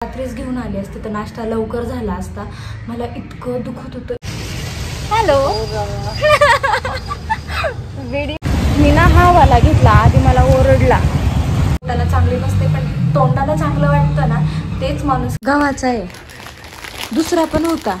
रात्रीच घेऊन आली असते तर नाश्ता लवकर झाला असता. मला इतकं दुखत होतं. हॅलो मी ना हा वाला घेतला. आधी मला ओरडला. त्याला चांगली नसते पण तोंडाला चांगलं वाटतं ना तेच माणूस. गव्हाचा आहे. दुसरा पण होता.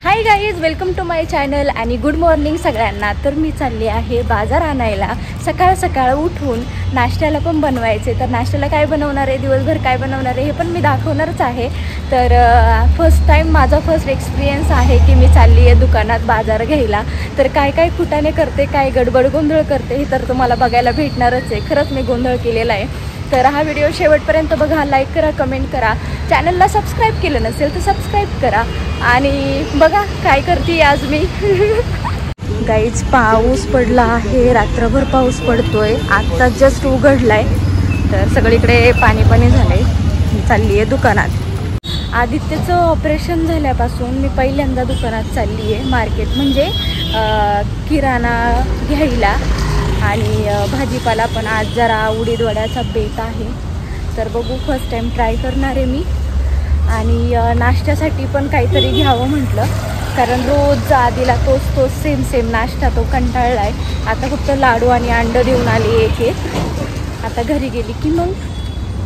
Hi guys, welcome to my channel आणि गुड मॉर्निंग सगळ्यांना. तर मी चालली आहे बाजार आणायला. सकाळ सकाळ उठून नाश्त्याला पण बनवायचे. तर नाश्त्याला काय बनवणार आहे, दिवसभर काय बनवणार आहे हे पण मी दाखवणारच आहे. तर फर्स्ट टाईम माझा फर्स्ट एक्सपिरियन्स आहे की मी चालली आहे दुकानात बाजार घ्यायला. तर काय काय कुटाने करते, काय गडबड गोंधळ करते हे तर तुम्हाला बघायला भेटणारच आहे. खरंच मी गोंधळ केलेला आहे. तर हा व्हिडिओ शेवटपर्यंत बघा, लाईक करा, कमेंट करा. चॅनलला सबस्क्राईब केलं नसेल तर सबस्क्राईब करा आणि बघा काय करते आज मी. गाईज पाऊस पडला आहे, रात्रभर पाऊस पडतोय. आत्ता जस्ट उघडलाय तर सगळीकडे पाणी पाणी झालंय. चालली आहे दुकानात. आदित्यचं ऑपरेशन झाल्यापासून मी पहिल्यांदा दुकानात चालली आहे. मार्केट म्हणजे किराणा घ्यायला आणि भाजीपाला पण. आज जरा उडीद वड्याचा बेत आहे तर बघू, फर्स्ट टाइम ट्राय करणार आहे मी. आणि नाश्त्यासाठी पण काहीतरी घ्यावं म्हटलं, कारण रोज आधीला तोच सेम नाश्ता तो कंटाळला आहे. आता फक्त लाडू आणि अंड देऊन आली एक. आता घरी गेली की मग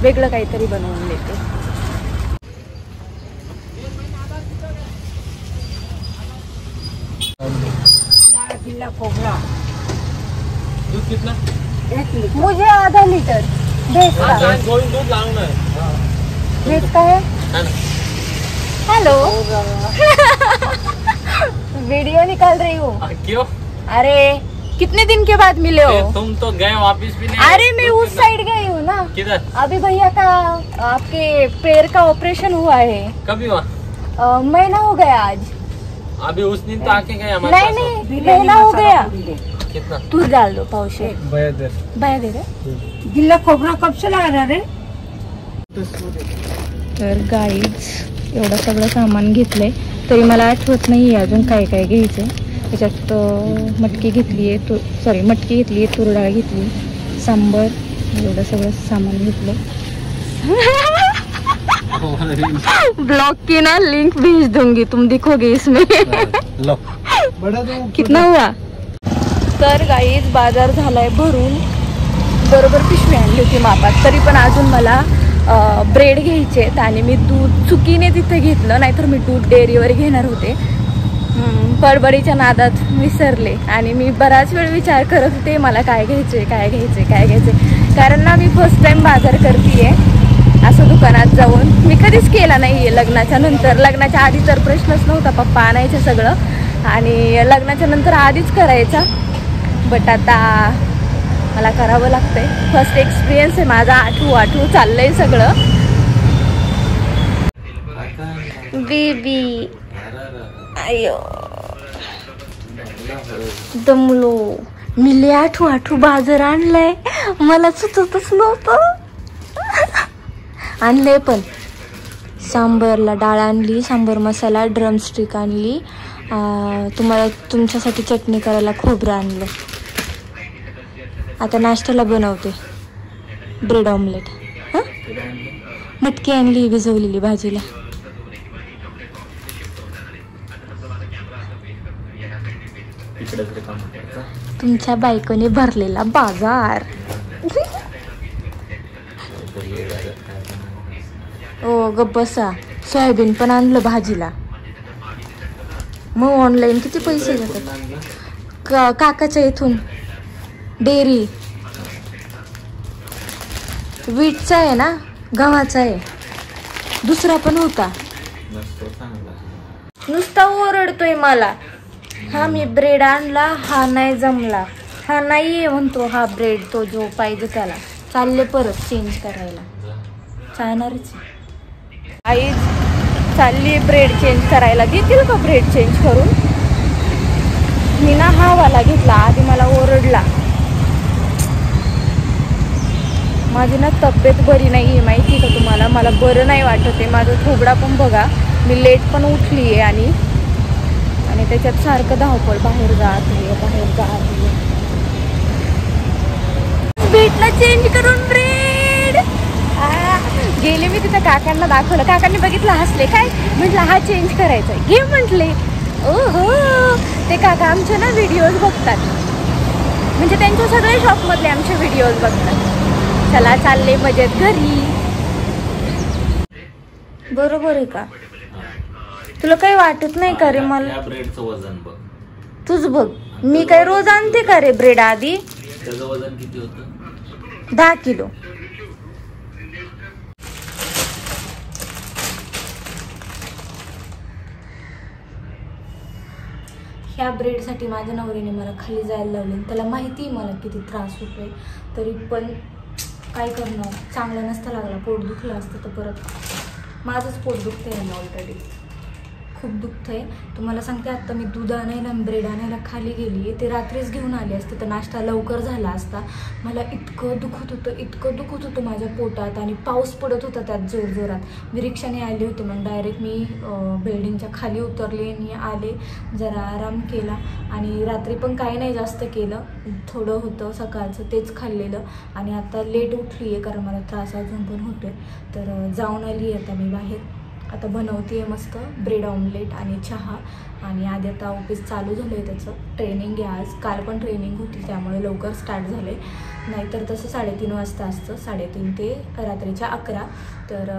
वेगळं काहीतरी बनवून देते. दूध कितना? मुझे आधा लीटर भैंस का। दूध लाऊंगा। भैंस का है? हेलो वीडियो निकाल रही हूँ। क्यों? अरे कितने दिन के बाद मिले हो? तुम तो गए वापिस भी नहीं। अरे मैं उस साइड गई हूँ ना। किधर? अभी भैया का आपके पैर का ऑपरेशन हुआ है। कभी हुआ? महीना हो गया आज। अभी उस दिन तो आके गए हमारे पास। नहीं महीना हो गया। कितना? तू डाल दो पावशे। बाया दे रे। जिल्हा खोबरा कब से लागणार रे? तर गाईज एवढं सगळं सामान घेतलंय तरी मला आठवत नाही अजून काय काय घ्यायचं. त्याच्यात मटकी घेतली आहे, मटकी घेतली आहे, तूर डाळ घेतली, सांबर, एवढं सगळं सामान घेतलंय. ब्लॉग की ना लिंक भेज दूंगी, तुम दिखोगे इसमें. कितना हुआ? तर गाईज बाजार झालाय भरून. बरोबर पिशवी आणली होती मापात, तरी पण अजून मला ब्रेड घ्यायचे आहेत. आणि मी दूध चुकीने तिथे घेतलं, नाहीतर मी दूध डेअरीवर घेणार होते. बडबडीच्या नादात विसरले आणि मी बराच वेळ विचार करत होते मला काय घ्यायचे. कारण ना मी फर्स्ट टाइम बाजार करते असं दुकानात जाऊन. मी कधीच केला नाही आहे लग्नाच्या नंतर. लग्नाच्या आधी तर प्रश्नच नव्हता, पप्पा आणायचं सगळं. आणि लग्नाच्या नंतर आधीच करायचा. बट आता मला करावं लागतंय. फर्स्ट एक्सपिरियन्स आहे माझा. आठवू चाललंय सगळं. बेबी आयो दमलो. मिले आठवू बाजार आणलाय. मला सुचतच नव्हतं. आणलंय पण. सांबरला डाळ आणली, सांबर मसाला, ड्रमस्टिक आणली. तुम्हाला तुमच्यासाठी चटणी करायला खोबरं आणलं. आता नाश्त्याला बनवते ब्रेड ऑमलेट. हां, मटकी आणली भिजवलेली भाजीला. तुमच्या बायकोने भरलेला बाजार. ओ गप्प बसा. सोयाबीन पण आणलं भाजीला. मग ऑनलाईन किती पैसे घेतात. काकाच्या इथून डेअरी. वीटचा आहे ना, गव्हाचा आहे. दुसरा पण होता. नुसता ओरडतोय मला. हा मी ब्रेड आणला, हा नाही जमला, हा नाही म्हणतो. हा ब्रेड तो जो पाहिजे त्याला. चालले परत चेंज करायला. चालणारच. आई चालली ब्रेड चेंज करायला. देतील का ब्रेड चेंज करून? मी ना हा वाला घेतला. आधी मला ओरडला. माझी ना तब्येत बरी नाही आहे माहिती का तुम्हाला. मला बरं नाही वाटत आहे. माझं थोबडा पण बघा, मी लेट पण उठली आहे आणि त्याच्यात सारखं धावपळ, बाहेर जात भेटला चेंज करून ब्रेड. गेले मी तिथं काकांना दाखवलं, काकांनी बघितलं, हसले. काय म्हटलं, हा चेंज करायचा आहे, घे म्हटले. ओहो, ते काका आमचे ना व्हिडिओज बघतात, म्हणजे त्यांच्या सगळे शॉपमधले आमचे व्हिडिओज बघतात. चला चालले मजेत घरी. बरोबर आहे का? तुला काही वाटत नाही का रे? मला ब्रेडचं वजन बघ, तुझ बघ. मी काय रोज आणते का रे ब्रेड? आधी त्याचं वजन किती होतं? 10 किलो. ह्या ब्रेडसाठी माझ्या नवरीने मला खाली जायला लावले. त्याला माहिती आहे मला किती त्रास होतोय, तरी पण काय करणार. चांगलं नसतं लागला, पोट दुखलं असतं तर परत माझंच पोट दुखतंय ना ऑलरेडी, खूप दुखतंय. तुम्हाला सांगते, आत्ता मी दूध आणायला ब्रेड आणायला खाली गेली, ते रात्रीच घेऊन आले असते तर नाश्ता लवकर झाला असता. मला इतकं दुखत होतं माझ्या पोटात, आणि पाऊस पडत होता त्यात जोरजोरात. मी रिक्षाने आले होते, मग डायरेक्ट मी बिल्डिंगच्या खाली उतरले आणि आले, जरा आराम केला. आणि रात्री पण काही नाही जास्त केलं, थोडं होतं सकाळचं तेच खाल्लेलं. आणि आता लेट उठली आहे कारण मला त्रास अजून पण होतोय. तर जाऊन आली आता मी बाहेर. आता बनवते आहे मस्त ब्रेड ऑमलेट आणि चहा. आणि आधी आता ऑफिस चालू झालं आहे, त्याचं ट्रेनिंग आहे आज. काल पण ट्रेनिंग होती त्यामुळे लवकर स्टार्ट झाले, नाहीतर तसं 3:30 वाजता असतं, 3:30 ते रात्रीच्या 11. तर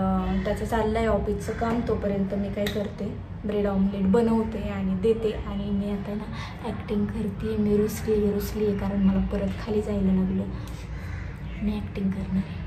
त्याचं चाललं आहे ऑफिसचं काम. तोपर्यंत मी काय करते, ब्रेड ऑमलेट बनवते आणि देते. आणि मी आता ना ॲक्टिंग करते. मी रुसली आहे कारण मला परत खाली जायला लागलं. मी ॲक्टिंग करणार आहे.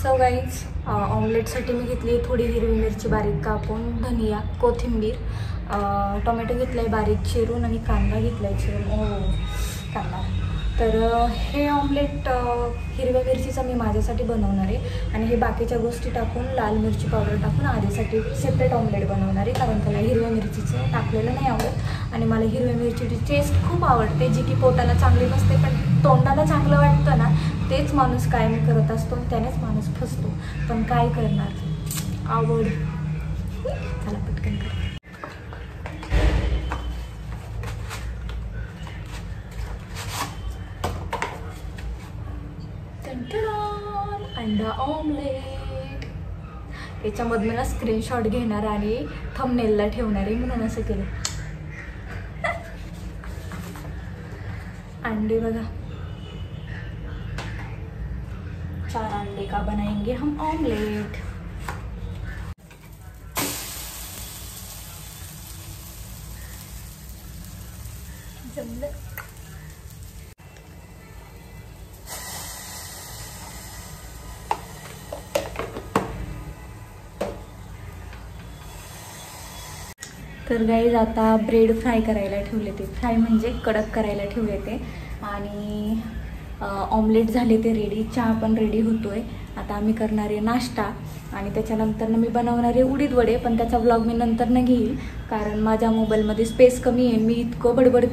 सो गाईज, ऑमलेटसाठी मी घेतली थोडी हिरवी मिरची बारीक कापून, धनिया, कोथिंबीर, टोमॅटो घेतला आहे बारीक चिरून, आणि कांदा घेतला आहे चिरून. कांदा. तर हे ऑमलेट हिरव्या मिरचीचं मी माझ्यासाठी बनवणार आहे. आणि हे बाकीच्या गोष्टी टाकून, लाल मिरची पावडर टाकून आधीसाठी सेपरेट ऑमलेट बनवणार आहे, कारण त्याला हिरव्या मिरचीचं टाकलेलं नाही आवडत. आणि मला हिरव्या मिरचीची टेस्ट खूप आवडते, जी की पोटाला चांगली नसते पण तोंडाला चांगलं वाटतं ना, तेच माणूस कायम करत असतो, त्यानेच माणूस फसतो. पण काय करणार, आवड. चला पटकन कर. अंडा ऑमलेट. याच्यामधून ना स्क्रीनशॉट घेणार आणि थंबनेलला ठेवणार आहे, म्हणून असं केलं. अंडे बघा, 4 अंडे का बनाएंगे हम ऑमलेट. जमलं. तर गाईज, आता ब्रेड फ्राय करायला ठेवले ते. फ्राय म्हणजे कडक करायला ठेवले ते. आणि ऑमलेट झाले ते रेडी, चहा पण रेडी होतोय. आता आम्ही करणार आहे नाश्ता, आणि त्याच्यानंतर मी बनवणार आहे उडीद वडे. पण त्याचा व्लॉग मी नंतर घेईल, कारण माझ्या मोबाईलमध्ये स्पेस कमी आहे. मी इतकी बडबड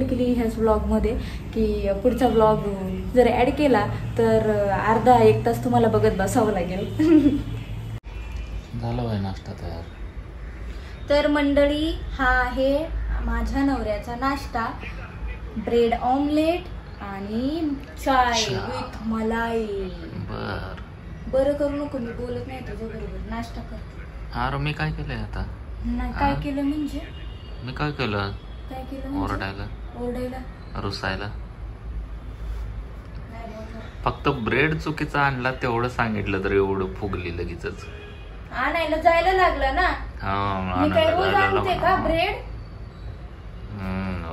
केली ह्याच व्लॉगमध्ये की पुढचा व्लॉग जर ॲड केला तर अर्धा 1 तास तुम्हाला बघत बसावं लागेल. झालं बाई नाश्ता तयार. तर मंडळी, हा आहे माझ्या नवऱ्याचा नाश्ता, ब्रेड ऑमलेट आणि चाय विथ मलाई. बरं करू नको, मी बोलत नाही तुझ्या बरोबर. नाश्ता कर. अरे मी काय केलंय आता? नाही काय केलं म्हणजे? मी काय केलं? ओरडायला रुसायला. फक्त ब्रेड चुकीचा आणला तेवढं सांगितलं तर एवढं फुगली लगेच. आणायला जायला लागलं ना. मी काय रोज आणते का ब्रेड?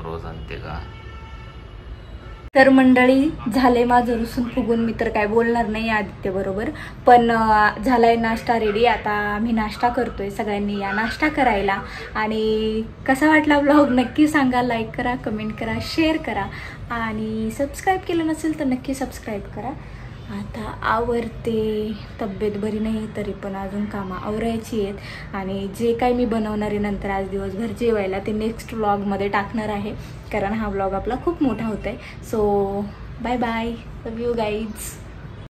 रोज आणते का? तर मंडळी झाले माझं रुसून फुगून, मी तर काय बोलणार नाही आदित्य बरोबर, पण झालाय नाश्ता रेडी. आता आम्ही नाश्ता करतोय, सगळ्यांनी या नाश्ता करायला. आणि कसा वाटला ब्लॉग नक्की सांगा, लाईक करा, कमेंट करा, शेअर करा आणि सबस्क्राईब केलं नसेल तर नक्की सबस्क्राईब करा. आता आवरते, तब्येत बरी नाही तरी पण अजून कामं आवरायची आहेत. आणि जे काही मी बनवणार आहे नंतर आज दिवसभर जेवायला ते नेक्स्ट व्लॉगमध्ये टाकणार आहे, कारण हा व्लॉग आपला खूप मोठा होत आहे. So bye bye, love you guys.